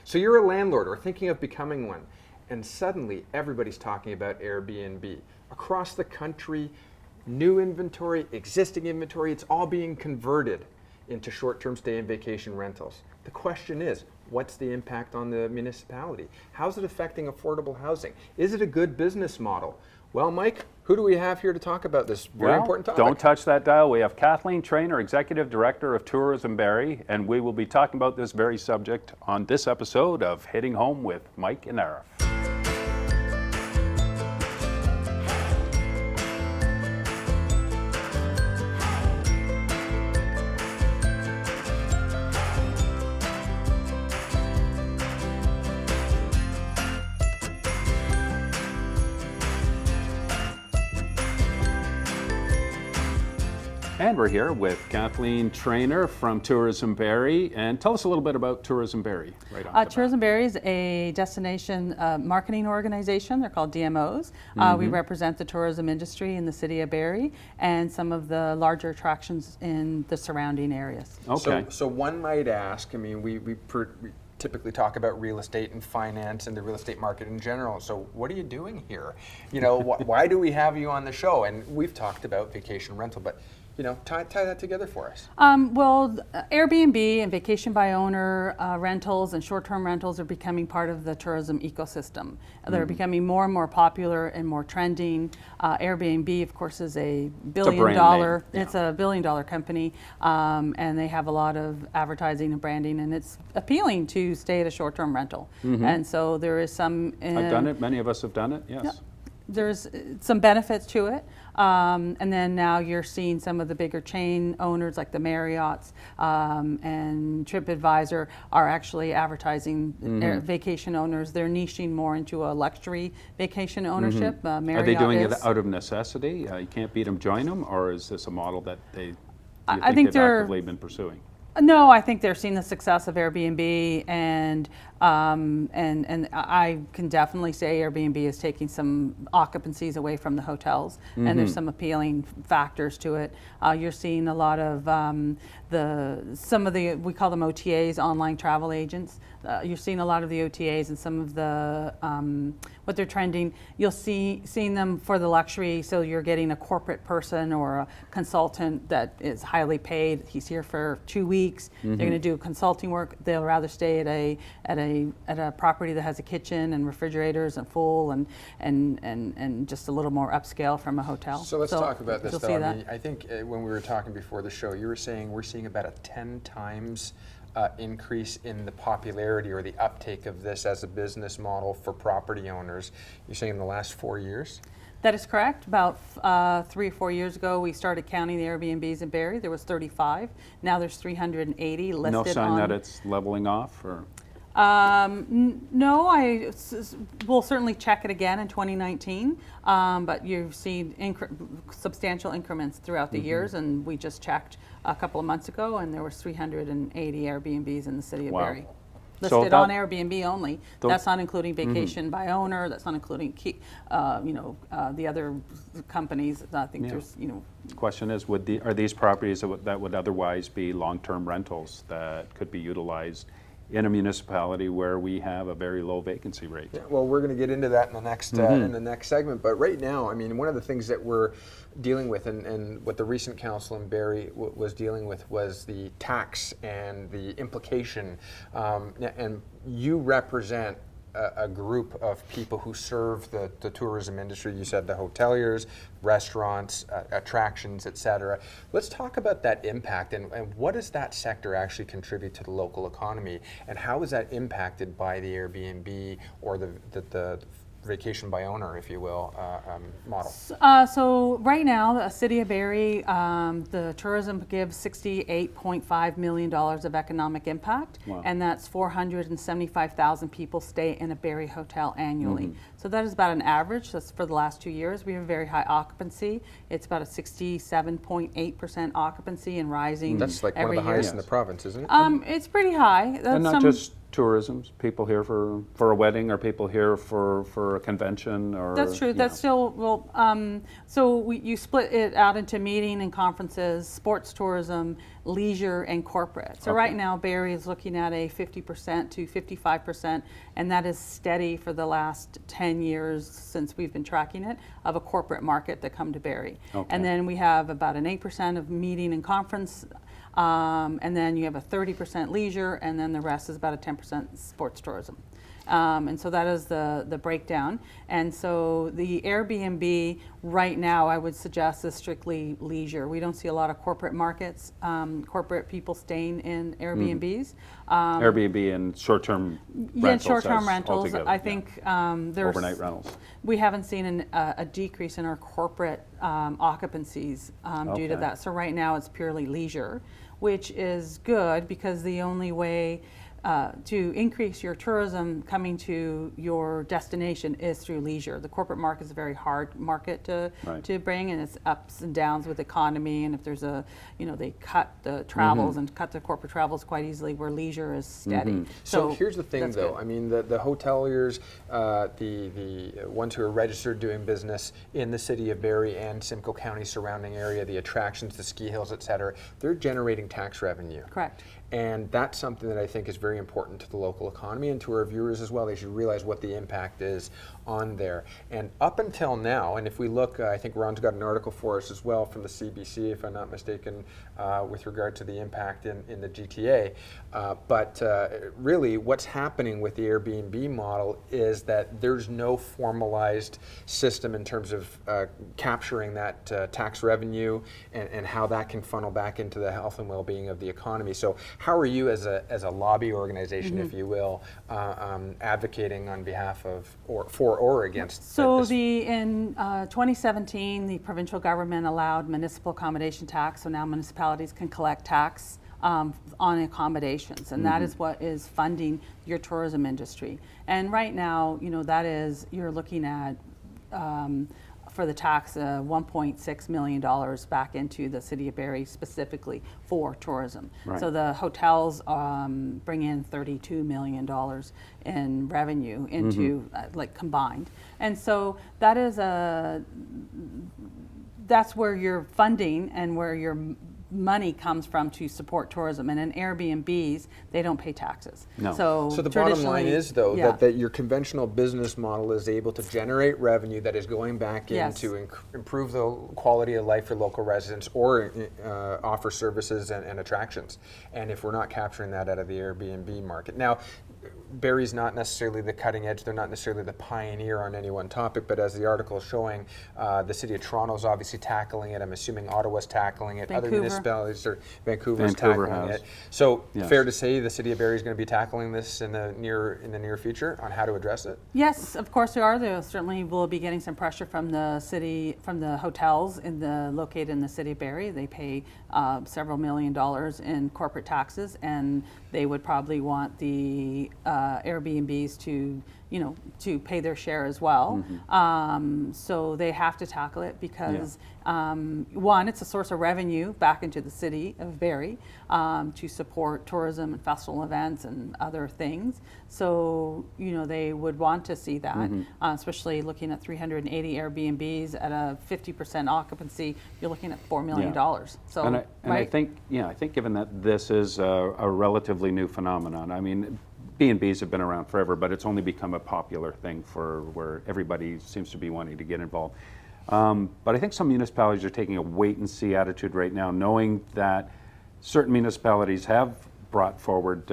So you're a landlord or thinking of becoming one, and suddenly everybody's talking about Airbnb. Across the country, new inventory, existing inventory, it's all being converted into short-term stay and vacation rentals. The question is, what's the impact on the municipality? How's it affecting affordable housing? Is it a good business model? Well, Mike, who do we have here to talk about this very important topic? Don't touch that dial. We have Kathleen Trainor, Executive Director of Tourism Barrie, and we will be talking about this very subject on this episode of Hitting Home with Mike Arif. And we're here with Kathleen Trainor from Tourism Barrie. And tell us a little bit about Tourism Barrie right off the bat. Tourism Barrie is a destination marketing organization. They're called DMOs. We represent the tourism industry in the city of Barrie and some of the larger attractions in the surrounding areas. Okay. So one might ask, I mean, we typically talk about real estate and finance and the real estate market in general. So what are you doing here? You know, why do we have you on the show? And we've talked about vacation rental, but you know, tie that together for us. Well, Airbnb and vacation by owner rentals and short-term rentals are becoming part of the tourism ecosystem. They're becoming more and more popular and more trending. Airbnb, of course, is a billion-dollar. It's a billion-dollar company, and they have a lot of advertising and branding, and it's appealing to stay at a short-term rental. And so there is some. I've done it. Many of us have done it. Yes. Yeah. There's some benefits to it. And then now you're seeing some of the bigger chain owners like the Marriott's and TripAdvisor are actually advertising vacation owners. They're niching more into a luxury vacation ownership. Marriott Are they doing it out of necessity? You can't beat them, join them? Or is this a model that I think they've they're actively been pursuing? No, I think they're seeing the success of Airbnb, and I can definitely say Airbnb is taking some occupancies away from the hotels, and there's some appealing factors to it. You're seeing a lot of some of the, we call them OTAs, online travel agents. You're seeing a lot of the OTAs and some of the what they're trending. You'll seeing them for the luxury. So you're getting a corporate person or a consultant that is highly paid. He's here for 2 weeks. They're going to do consulting work. They'll rather stay at a property that has a kitchen and refrigerators and full and just a little more upscale from a hotel. So let's talk about this, though. I think when we were talking before the show, you were saying we're seeing about a 10 times increase in the popularity or the uptake of this as a business model for property owners. You're saying in the last 4 years? That is correct. About 3 or 4 years ago, we started counting the Airbnbs in Barrie. There was 35. Now there's 380 listed. No sign that it's leveling off, or? No, we'll certainly check it again in 2019, but you've seen substantial increments throughout the years, and we just checked a couple of months ago, and there was 380 Airbnbs in the city of Barrie. Listed on Airbnb only. That's not including vacation by owner. That's not including the other companies. I think there's The question is, are these properties that would otherwise be long-term rentals that could be utilized in a municipality where we have a very low vacancy rate? Yeah, well, we're going to get into that in the next in the next segment. But right now, I mean, one of the things that we're dealing with, and what the recent council in Barrie was dealing with, was the tax and the implication. And you represent a group of people who serve the tourism industry. You said the hoteliers, restaurants, attractions, etc. Let's talk about that impact and what does that sector actually contribute to the local economy, and how is that impacted by the Airbnb or the vacation by owner, if you will, model? So right now, the city of Barrie, the tourism gives $68.5 million of economic impact, and that's 475,000 people stay in a Barrie hotel annually. So that is about an average. That's for the last 2 years. We have very high occupancy. It's about a 67.8% occupancy and rising. That's like every one of the year. highest in the province, isn't it? It's pretty high. And not just tourism? People here for a wedding, or people here for a convention, or That's true. That's still, well, you split it out into meeting and conferences, sports tourism, leisure, and corporate. So Okay. right now, Barrie is looking at a 50% to 55%, and that is steady for the last 10 years since we've been tracking it, of a corporate market that come to Barrie. Okay. And then we have about an 8% of meeting and conference, and then you have a 30% leisure, and then the rest is about a 10% sports tourism. And so that is the breakdown. And so the Airbnb right now, I would suggest, is strictly leisure. We don't see a lot of corporate markets, corporate people staying in Airbnbs. Airbnb and short-term rentals. Yeah, short-term as rentals. altogether, I think there's overnight rentals. We haven't seen a decrease in our corporate occupancies due to Okay. that. So right now it's purely leisure, which is good because the only way to increase your tourism coming to your destination is through leisure. The corporate market is a very hard market to bring, and it's ups and downs with economy. And if there's they cut the travels and cut the corporate travels quite easily, where leisure is steady. So here's the thing, that's though. good. I mean, the hoteliers, the ones who are registered doing business in the city of Barrie and Simcoe County surrounding area, the attractions, the ski hills, et cetera, they're generating tax revenue. Correct. And that's something that I think is very important to the local economy and to our viewers as well. They should realize what the impact is on there. And up until now, and if we look, I think Ron's got an article for us as well from the CBC, if I'm not mistaken, with regard to the impact in the GTA. But really what's happening with the Airbnb model is that there's no formalized system in terms of capturing that tax revenue and how that can funnel back into the health and well-being of the economy. So how are you as a lobby organization, if you will, advocating on behalf of or against? So in 2017, the provincial government allowed municipal accommodation tax. So now municipalities can collect tax on accommodations, and that is what is funding your tourism industry. And right now, that is, you're looking at for the tax, $1.6 million back into the city of Barrie specifically for tourism. Right. So the hotels bring in $32 million in revenue into combined. And so that is that's where your funding and where your money comes from to support tourism. And in Airbnbs, they don't pay taxes. No. So the bottom line is, though, yeah. that your conventional business model is able to generate revenue that is going back in Yes. to improve the quality of life for local residents or offer services and attractions. And if we're not capturing that out of the Airbnb market. Now, Barrie's not necessarily the cutting edge, they're not necessarily the pioneer on any one topic, but as the article is showing, the city of Toronto is obviously tackling it. I'm assuming Ottawa's tackling it. Vancouver. Other municipalities, or Vancouver's Vancouver tackling has. it. So Yes. fair to say the city of Barrie is going to be tackling this in the near future on how to address it? Yes, of course there are. There certainly will be getting some pressure from the city, from the hotels located in the city of Barrie. They pay several $1 million in corporate taxes, and they would probably want the Airbnbs to pay their share as well. So they have to tackle it because one, it's a source of revenue back into the city of Barrie to support tourism and festival events and other things. So they would want to see that, especially looking at 380 Airbnbs at a 50% occupancy. You're looking at $4 million. So and I think given that this is a relatively new phenomenon, I mean, B&Bs have been around forever, but it's only become a popular thing for where everybody seems to be wanting to get involved. But I think some municipalities are taking a wait-and-see attitude right now, knowing that certain municipalities have brought forward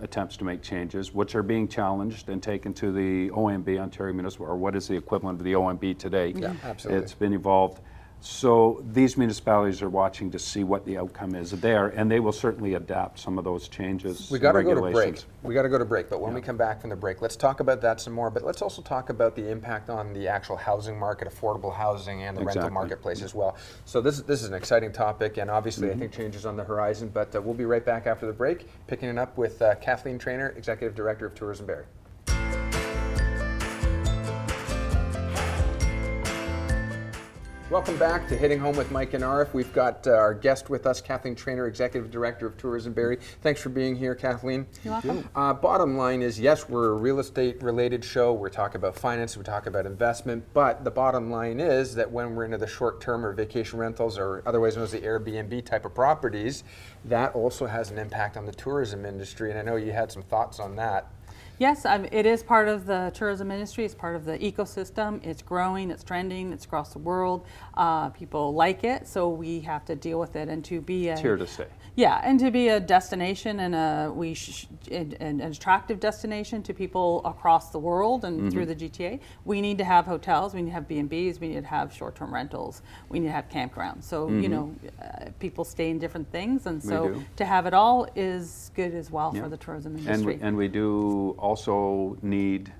attempts to make changes, which are being challenged and taken to the OMB, Ontario Municipal, or what is the equivalent of the OMB today. Yeah, absolutely. It's been evolved. So these municipalities are watching to see what the outcome is there, and they will certainly adapt some of those changes. We got to go to break. regulations. We got to go to break, but when we come back from the break, let's talk about that some more, but let's also talk about the impact on the actual housing market, affordable housing, and the rental Exactly. marketplace as well. So this is an exciting topic, and obviously I think change is on the horizon, but we'll be right back after the break, picking it up with Kathleen Trainor, Executive Director of Tourism Barrie. Welcome back to Hitting Home with Mike and Arif. We've got our guest with us, Kathleen Trainor, Executive Director of Tourism Barrie. Thanks for being here, Kathleen. You're welcome. Bottom line is, yes, we're a real estate related show. We're talking about finance, we talk about investment, but the bottom line is that when we're into the short term or vacation rentals, or otherwise known as the Airbnb type of properties, that also has an impact on the tourism industry. And I know you had some thoughts on that. Yes, it is part of the tourism industry. It's part of the ecosystem. It's growing, it's trending, it's across the world. People like it, so we have to deal with it. And to be It's here to stay. Yeah, and to be a destination and an attractive destination to people across the world and through the GTA, we need to have hotels, we need to have B&Bs, we need to have short-term rentals, we need to have campgrounds. So, you know, people stay in different things, and so to have it all is good as well for the tourism industry. And we do also need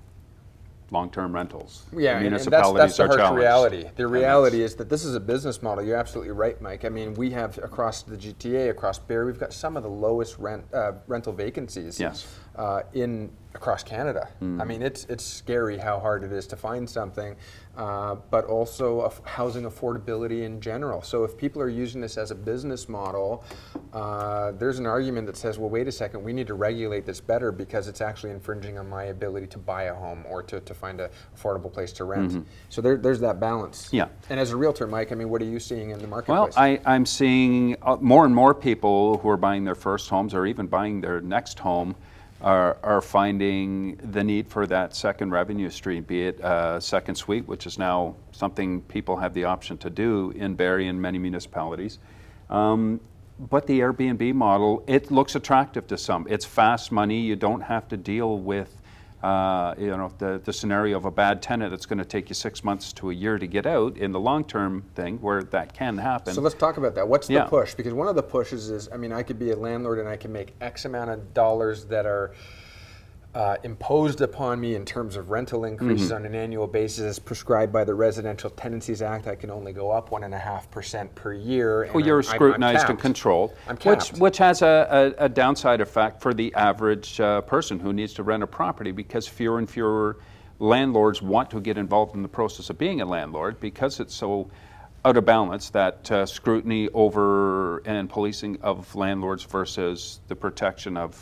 long-term rentals. Yeah, and that's the harsh reality. The reality is that this is a business model. You're absolutely right, Mike. I mean, we have across the GTA, across Barrie, we've got some of the lowest rental vacancies across Canada. I mean, it's scary how hard it is to find something, but also housing affordability in general. So if people are using this as a business model, there's an argument that says, well, wait a second, we need to regulate this better because it's actually infringing on my ability to buy a home or to find an affordable place to rent. So there's that balance. Yeah. And as a realtor, Mike, I mean, what are you seeing in the marketplace? Well, I'm seeing more and more people who are buying their first homes or even buying their next home are finding the need for that second revenue stream, be it a second suite, which is now something people have the option to do in Barrie and many municipalities. But the Airbnb model, it looks attractive to some. It's fast money. You don't have to deal with the scenario of a bad tenant that's going to take you 6 months to a year to get out in the long-term thing where that can happen. So let's talk about that. What's the push? Because one of the pushes is, I mean, I could be a landlord and I can make X amount of dollars that are imposed upon me in terms of rental increases on an annual basis as prescribed by the Residential Tenancies Act. I can only go up 1.5% per year. Well, you're scrutinized and controlled, which has a downside effect for the average person who needs to rent a property, because fewer and fewer landlords want to get involved in the process of being a landlord because it's so out of balance, that scrutiny over and policing of landlords versus the protection of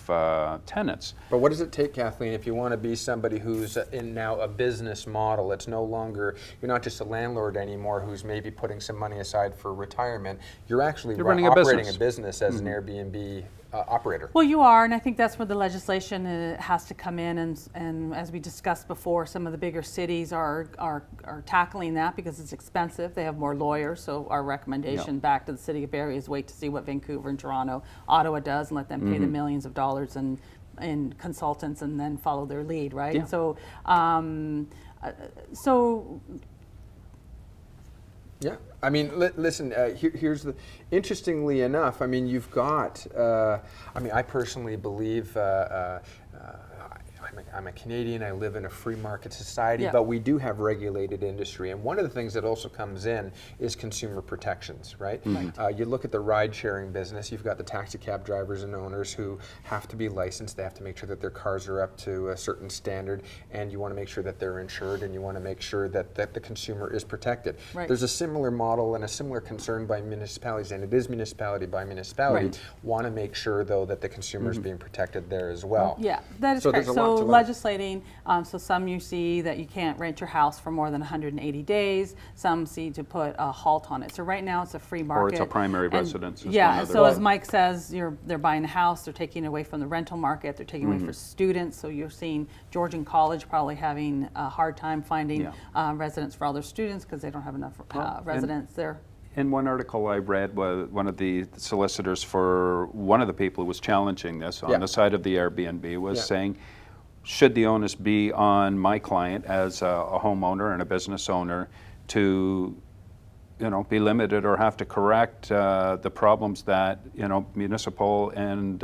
tenants. But what does it take, Kathleen, if you want to be somebody who's in now a business model? It's no longer, you're not just a landlord anymore who's maybe putting some money aside for retirement. You're actually operating a business as an Airbnb operator. Well, you are, and I think that's where the legislation has to come in, and as we discussed before, some of the bigger cities are tackling that because it's expensive. They have more lawyers, so our recommendation back to the city of Barrie is wait to see what Vancouver and Toronto, Ottawa does, and let them pay the millions of dollars in consultants and then follow their lead, right? Yeah. So, yeah, I mean, listen, here's the, interestingly enough, I mean, you've got, I mean, I personally believe, I'm a Canadian, I live in a free market society, but we do have regulated industry. And one of the things that also comes in is consumer protections, right? You look at the ride sharing business, you've got the taxi cab drivers and owners who have to be licensed, they have to make sure that their cars are up to a certain standard, and you want to make sure that they're insured, and you want to make sure that the consumer is protected. There's a similar model and a similar concern by municipalities, and it is municipality by municipality, want to make sure though that the consumer is being protected there as well. Yeah, that is correct. So legislating, so some you see that you can't rent your house for more than 180 days. Some see to put a halt on it. So right now it's a free market. Or it's a primary residence. Yeah, so as Mike says, they're buying a house, they're taking away from the rental market, they're taking away from students. So you're seeing Georgian College probably having a hard time finding residents for all their students because they don't have enough residents there. In one article I read, one of the solicitors for one of the people who was challenging this on the side of the Airbnb was saying, should the onus be on my client as a homeowner and a business owner to, be limited or have to correct the problems that, municipal and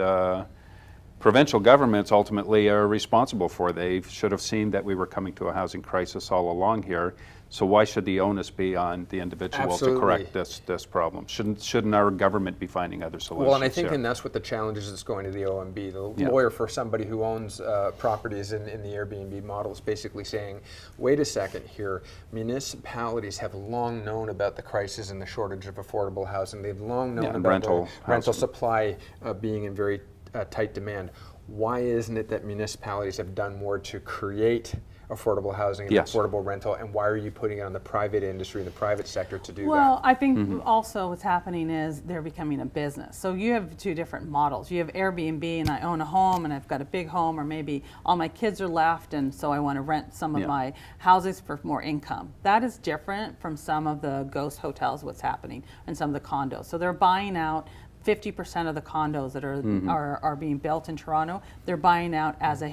provincial governments ultimately are responsible for. They should have seen that we were coming to a housing crisis all along here. So why should the onus be on the individual to correct this problem? Shouldn't our government be finding other solutions? Well, and I think here? And that's what the challenge is that's going to the OMB. The lawyer for somebody who owns properties in the Airbnb model is basically saying, wait a second here, municipalities have long known about the crisis and the shortage of affordable housing. They've long known about rental supply being in very tight demand. Why isn't it that municipalities have done more to create affordable housing and affordable rental, and why are you putting it on the private industry, the private sector to do that? Well, I think also what's happening is they're becoming a business. So you have two different models. You have Airbnb, and I own a home, and I've got a big home, or maybe all my kids are left, and so I want to rent some of my houses for more income. That is different from some of the ghost hotels, what's happening, and some of the condos. So they're buying out 50% of the condos that are being built in Toronto, they're buying out as an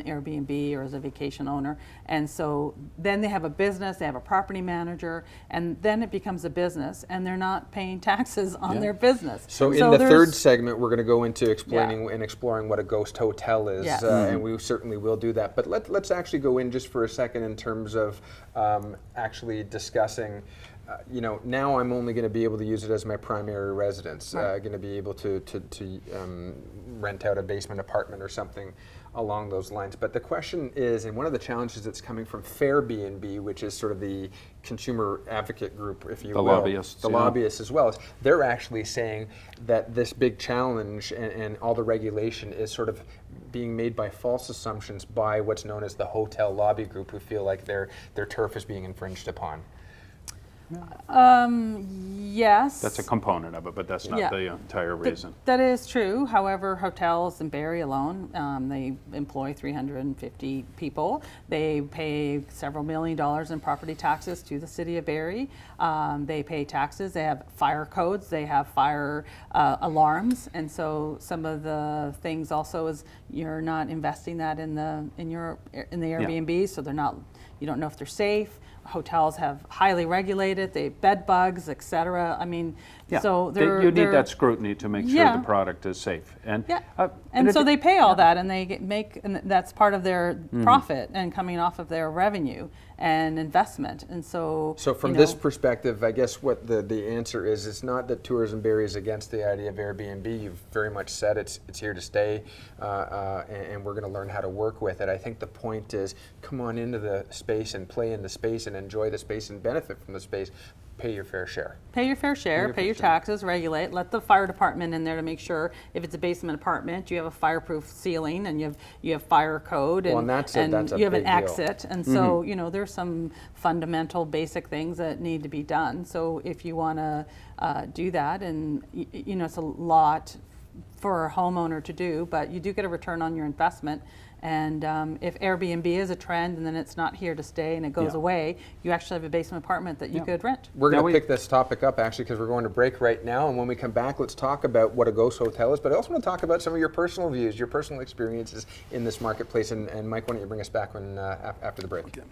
Airbnb or as a vacation owner. And so then they have a business, they have a property manager, and then it becomes a business, and they're not paying taxes on their business. So in the third segment, we're going to go into explaining and exploring what a ghost hotel is, and we certainly will do that. But let's actually go in just for a second in terms of actually discussing now I'm only going to be able to use it as my primary residence. Going to be able to rent out a basement apartment or something along those lines. But the question is, and one of the challenges that's coming from Fairbnb, which is sort of the consumer advocate group, if you will, lobbyists, the lobbyists as well, they're actually saying that this big challenge and all the regulation is sort of being made by false assumptions by what's known as the hotel lobby group, who feel like their turf is being infringed upon. Yes. That's a component of it, but that's not the entire reason. That is true. However, hotels in Barrie alone, they employ 350 people. They pay several $1 million in property taxes to the city of Barrie. They pay taxes. They have fire codes. They have fire alarms. And so some of the things also is you're not investing that in the Airbnb, so they're not. You don't know if they're safe. Hotels have highly regulated, they have bed bugs, etc. I mean, so you need that scrutiny to make sure the product is safe. And and so they pay all that, and they and that's part of their profit and coming off of their revenue and investment. And so from this perspective, I guess what the answer is, it's not that Tourism Barrie is against the idea of Airbnb. You've very much said it's here to stay, and we're going to learn how to work with it. I think the point is, come on into the space and play in the space and enjoy the space and benefit from the space. Pay your fair share. Pay your fair share, pay your taxes, regulate, let the fire department in there to make sure if it's a basement apartment, you have a fireproof ceiling and you have fire code and, that's you have an exit. Deal. And so, there's some fundamental basic things that need to be done. So if you want to do that, and it's a lot for a homeowner to do, but you do get a return on your investment. And if Airbnb is a trend and then it's not here to stay and it goes away, you actually have a basement apartment that you could rent. We're going to pick this topic up actually because we're going to break right now. And when we come back, let's talk about what a ghost hotel is, but I also want to talk about some of your personal views, your personal experiences in this marketplace. And Mike, why don't you bring us back after the break? Okay.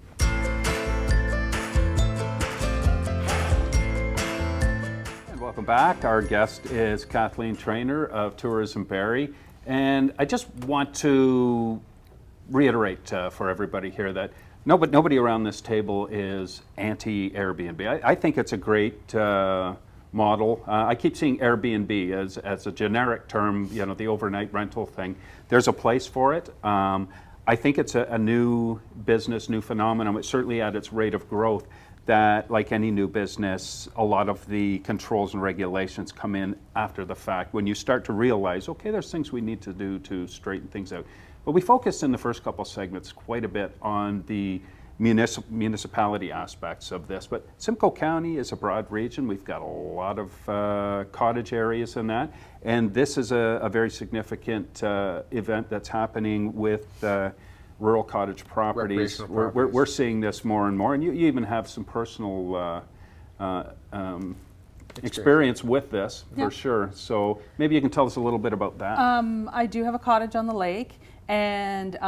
Welcome back. Our guest is Kathleen Trainor of Tourism Barrie. And I just want to reiterate for everybody here that nobody around this table is anti-Airbnb. I think it's a great model. I keep seeing Airbnb as a generic term, the overnight rental thing. There's a place for it. I think it's a new business, new phenomenon. It's certainly at its rate of growth that, like any new business, a lot of the controls and regulations come in after the fact when you start to realize, okay, there's things we need to do to straighten things out. But we focused in the first couple segments quite a bit on the municipality aspects of this. But Simcoe County is a broad region. We've got a lot of cottage areas in that. And this is a very significant event that's happening with rural cottage properties. We're seeing this more and more, and you even have some personal experience with this for sure. So maybe you can tell us a little bit about that. I do have a cottage on the lake, and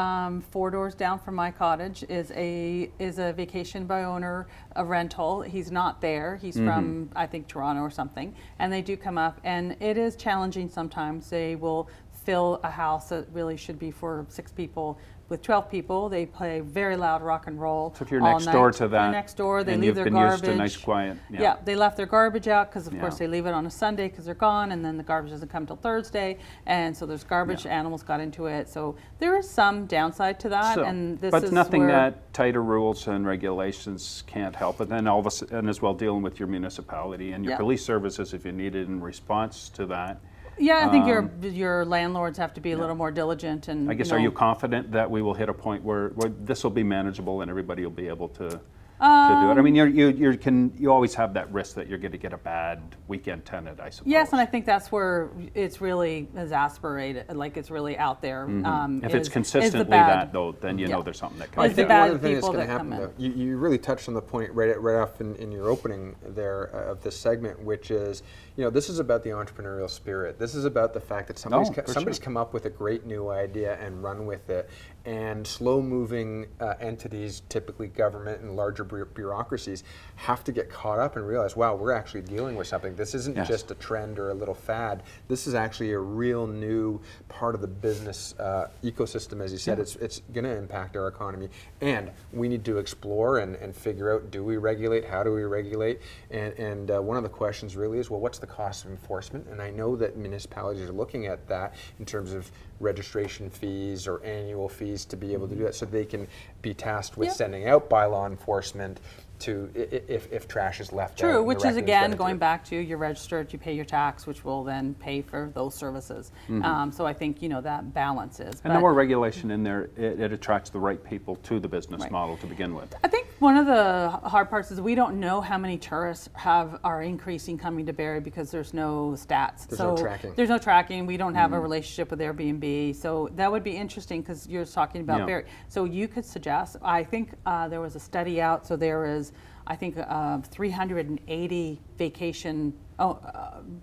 4 doors down from my cottage is a vacation by owner, a rental. He's not there. He's from, I think, Toronto or something, and they do come up, and it is challenging sometimes. They will fill a house that really should be for 6 people with 12 people. They play very loud rock and roll. So if you're all next night. door to that, They're next door, they and leave you've their been garbage. used to nice quiet. Yeah, they left their garbage out because, of course, Yeah. they leave it on a Sunday because they're gone, and then the garbage doesn't come till Thursday, and so there's garbage. Animals got into it, so there is some downside to that. So, and this but is nothing where, that tighter rules and regulations can't help. But then all of a sudden, and as well dealing with your municipality and your Yeah. police services if you need it in response to that. Yeah, I think your landlords have to be a little more diligent. And I guess, are you confident that we will hit a point where this will be manageable and everybody will be able to do it? I mean, you always have that risk that you're going to get a bad weekend tenant, I suppose. Yes, and I think that's where it's really exasperated, like it's really out there. If it's is the consistently bad- that, though, then you know there's something that Is can I the be think done. one bad of the things that's people going to that happen, come though, you really touched on the point right off in your opening there of this segment, which is, this is about the entrepreneurial spirit. This is about the fact that somebody's come up with a great new idea and run with it. And slow-moving entities, typically government and larger bureaucracies, have to get caught up and realize, wow, we're actually dealing with something. This isn't just a trend or a little fad. This is actually a real new part of the business ecosystem, as you said. It's going to impact our economy. And we need to explore and figure out, do we regulate? How do we regulate? And one of the questions really is, well, what's the cost of enforcement? And I know that municipalities are looking at that in terms of registration fees or annual fees to be able to do that, so they can be tasked with sending out bylaw enforcement to if trash is left out. True, and which is directed again instead of going back to you're registered, you pay your tax, which will then pay for those services. So I think that balance is. And the more regulation in there, it attracts the right people to the business model to begin with. I think one of the hard parts is we don't know how many tourists are increasing coming to Barrie because there's no stats. There's no tracking. There's no tracking. We don't have a relationship with Airbnb. So that would be interesting because you're talking about Barrie. So you could suggest, I think there was a study out, so there is, I think 380 vacation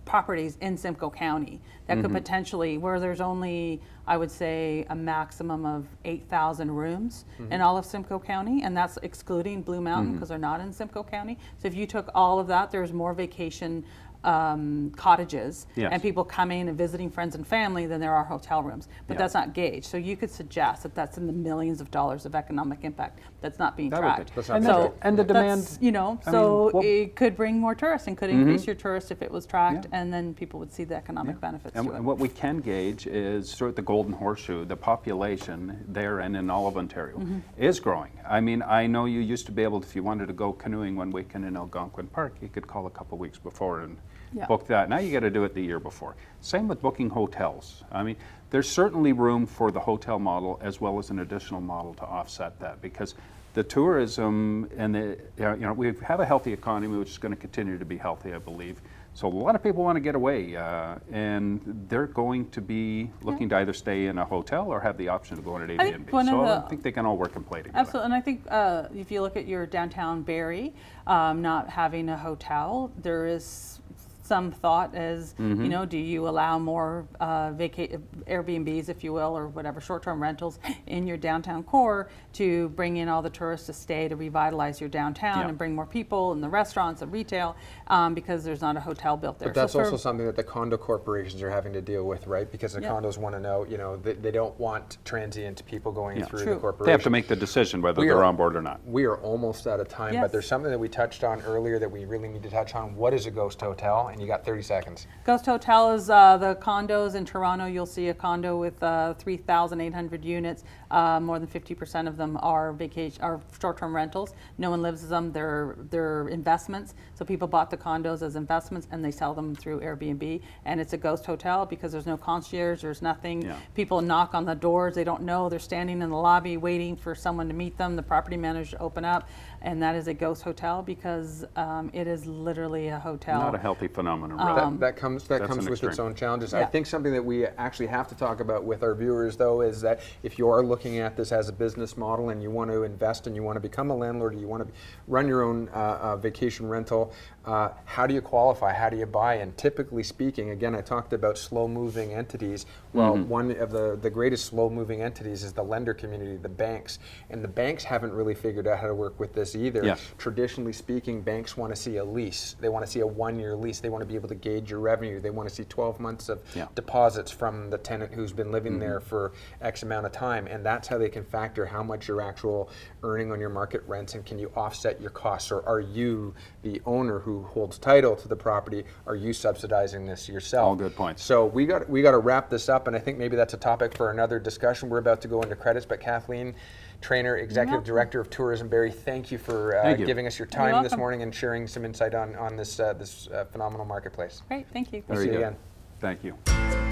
properties in Simcoe County that could potentially, where there's only, I would say, a maximum of 8,000 rooms in all of Simcoe County, and that's excluding Blue Mountain because they're not in Simcoe County. So if you took all of that, there's more vacation cottages and people coming and visiting friends and family than there are hotel rooms. But that's not gauged. So you could suggest that that's in the millions of dollars of economic impact that's not being tracked. And the demand, It could bring more tourists and could increase your tourists if it was tracked, and then people would see the economic benefits to it. And what we can gauge is sort of the golden horseshoe, the population there and in all of Ontario is growing. I mean, I know you used to be able to, if you wanted to go canoeing one weekend in Algonquin Park, you could call a couple weeks before and book that. Now you got to do it the year before. Same with booking hotels. I mean, there's certainly room for the hotel model as well as an additional model to offset that, because the tourism and we have a healthy economy which is going to continue to be healthy, I believe. So a lot of people want to get away, and they're going to be looking to either stay in a hotel or have the option to go on an Airbnb. I think they can all work and play together. Absolutely, and I think if you look at your downtown Barrie, not having a hotel, there is some thought as, do you allow more Airbnbs, if you will, or whatever, short-term rentals in your downtown core to bring in all the tourists to stay, to revitalize your downtown and bring more people in the restaurants and retail, because there's not a hotel built there. But that's also something that the condo corporations are having to deal with, right? Because the condos want to know, they don't want transient people going through the corporation. They have to make the decision whether they're on board or not. We are almost out of time, but there's something that we touched on earlier that we really need to touch on. What is a ghost hotel? And you got 30 seconds. Ghost hotel is the condos in Toronto. You'll see a condo with 3,800 units. More than 50% of them are short-term rentals. No one lives in them. They're investments. So people bought the condos as investments and they sell them through Airbnb. And it's a ghost hotel because there's no concierge. There's nothing. People knock on the doors. They don't know. They're standing in the lobby waiting for someone to meet them. The property manager to open up. And that is a ghost hotel because it is literally a hotel. Not a healthy phenomenon, really. That comes with its own challenges. I think something that we actually have to talk about with our viewers, though, is that if you are looking at this as a business model and you want to invest and you want to become a landlord, or you want to run your own vacation rental, how do you qualify? How do you buy? And typically speaking, again, I talked about slow-moving entities. Well, one of the greatest slow-moving entities is the lender community, the banks. And the banks haven't really figured out how to work with this either. Traditionally speaking, banks want to see a lease. They want to see a one-year lease. They want to be able to gauge your revenue. They want to see 12 months of Yeah. deposits from the tenant who's been living there for X amount of time, and that's how they can factor how much you're actual earning on your market rents, and can you offset your costs, or are you, the owner who holds title to the property, are you subsidizing this yourself? All good points. So we got to wrap this up, and I think maybe that's a topic for another discussion. We're about to go into credits, but Kathleen Trainor, Executive Director of Tourism Barrie, thank you for Thank you. giving us your You're time this welcome. morning and sharing some insight on this phenomenal marketplace. Great, thank you. We'll Very see you good. again. Thank you.